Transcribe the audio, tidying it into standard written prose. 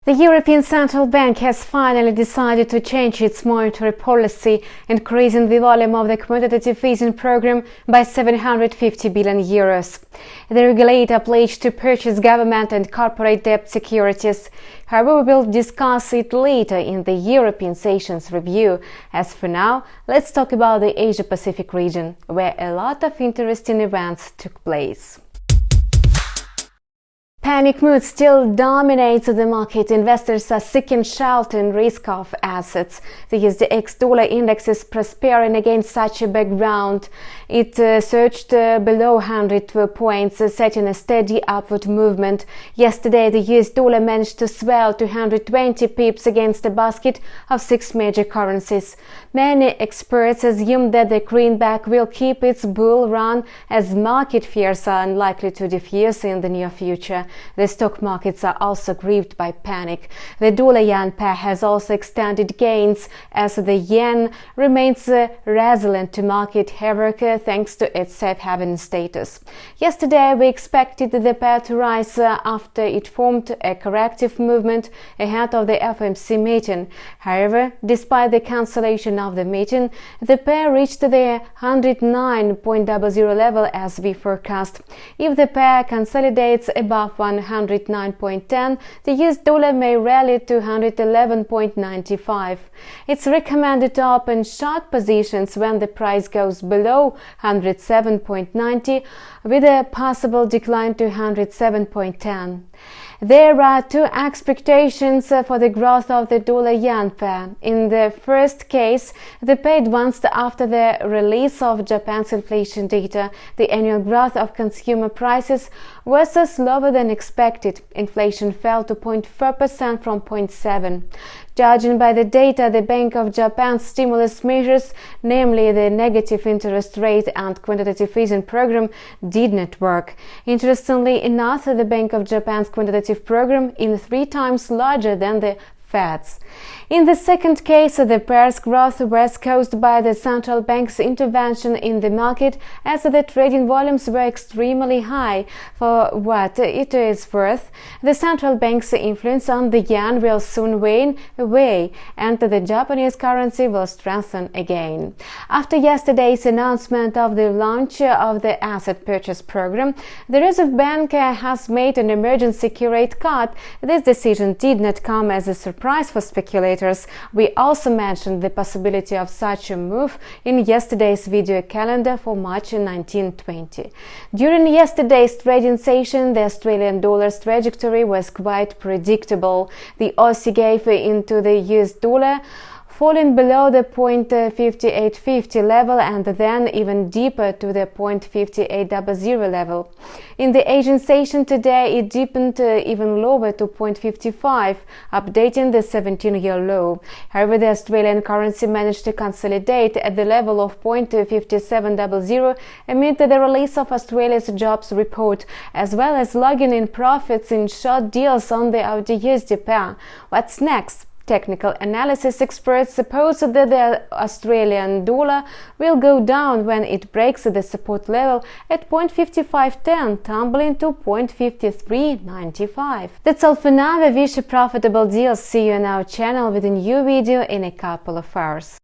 The European Central Bank has finally decided to change its monetary policy, increasing the volume of the quantitative easing program by €750 billion. The regulator pledged to purchase government and corporate debt securities. However, we will discuss it later in the European Sessions review. As for now, let's talk about the Asia-Pacific region, where a lot of interesting events took place. Panic mood still dominates the market. Investors are seeking shelter in risk-off assets. The USDX dollar index is prospering against such a background. It surged below 100 points, setting a steady upward movement. Yesterday, the US dollar managed to swell to 120 pips against a basket of 6 major currencies. Many experts assume that the greenback will keep its bull run, as market fears are unlikely to diffuse in the near future. The stock markets are also gripped by panic. The dollar-yen pair has also extended gains as the yen remains resilient to market havoc thanks to its safe haven status. Yesterday, we expected the pair to rise after it formed a corrective movement ahead of the FOMC meeting. However, despite the cancellation of the meeting, the pair reached the 109.00 level as we forecast. If the pair consolidates above 109.10, the US dollar may rally to 111.95. It's recommended to open short positions when the price goes below 107.90, with a possible decline to 107.10. There are two expectations for the growth of the dollar-yen pair. In the first case, the pair advanced after the release of Japan's inflation data. The annual growth of consumer prices was slower than expected. Inflation fell to 0.4% from 0.7%. Judging by the data, the Bank of Japan's stimulus measures, namely the negative interest rate and quantitative easing program, did not work. Interestingly enough, the Bank of Japan's quantitative program is 3 times larger than the Fed's. In the second case, the pair's growth was caused by the central bank's intervention in the market, as the trading volumes were extremely high. For what it is worth, the central bank's influence on the yen will soon wane away, and the Japanese currency will strengthen again. After yesterday's announcement of the launch of the asset purchase program, the Reserve Bank has made an emergency rate cut. This decision did not come as a surprise for speculators. We also mentioned the possibility of such a move in yesterday's video calendar for March 1920. During yesterday's trading session, the Australian dollar's trajectory was quite predictable. The Aussie gave into the US dollar, falling below the 0.5850 level and then even deeper to the 0.5800 level. In the Asian session today, it deepened even lower to 0.55, updating the 17-year low. However, the Australian currency managed to consolidate at the level of 0.5700 amid the release of Australia's jobs report, as well as logging in profits in short deals on the AUD-USD pair. What's next? Technical analysis experts suppose that the Australian dollar will go down when it breaks the support level at 0.5510, tumbling to 0.5395. That's all for now. We wish you profitable deals. See you on our channel with a new video in a couple of hours.